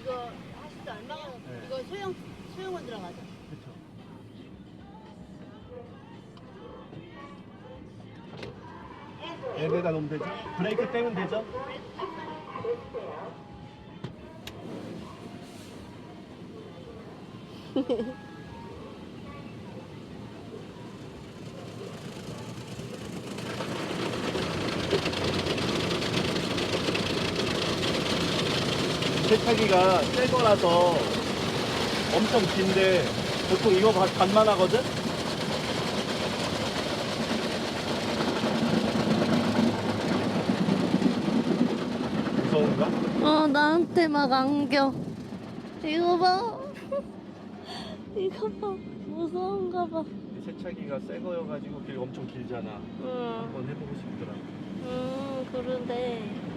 이거 하시도 안 나가요. 네. 이거 소형원 들어가죠. 그렇죠. 얘네다 놓으면 되죠? 브레이크 떼면 되죠? 세차기가 새 거라서 엄청 긴데 보통 이거 반만 하거든? 무서운가? 나한테 막 안겨. 이거 봐. 이거 봐. 무서운가 봐. 이 세차기가 새 거여가지고 길 엄청 길잖아. 한번 해보고 싶더라고. 그런데.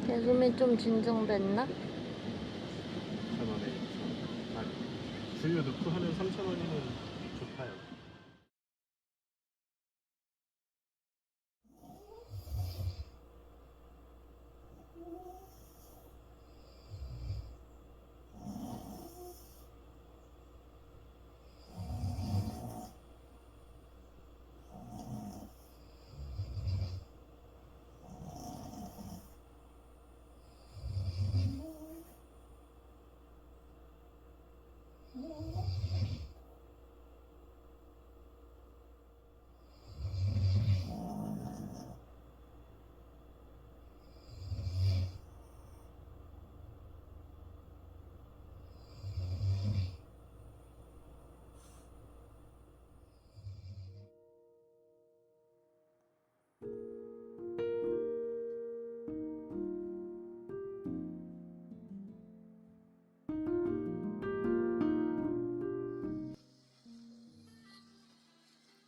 개솜이 좀 진정됐나? 3,000원에. 주유 넣고 하면 3,000원이면 좋다요.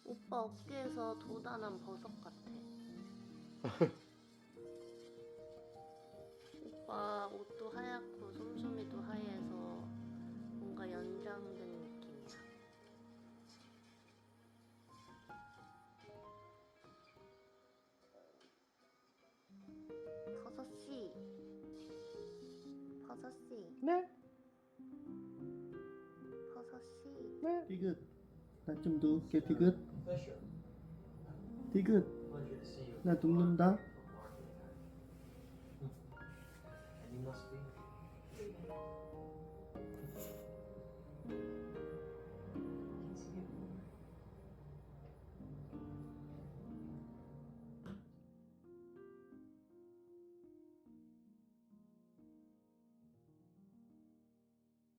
오빠 어깨에서 돋아난 버섯 같아. 오빠 옷도 하얗고 솜솜이도 하얘서 뭔가 연장된 느낌이야. 버섯씨. 버섯씨. 네? 버섯씨. 네? 디귿. 나 좀 누울게, 디귿. 디귿. 나 눕는다.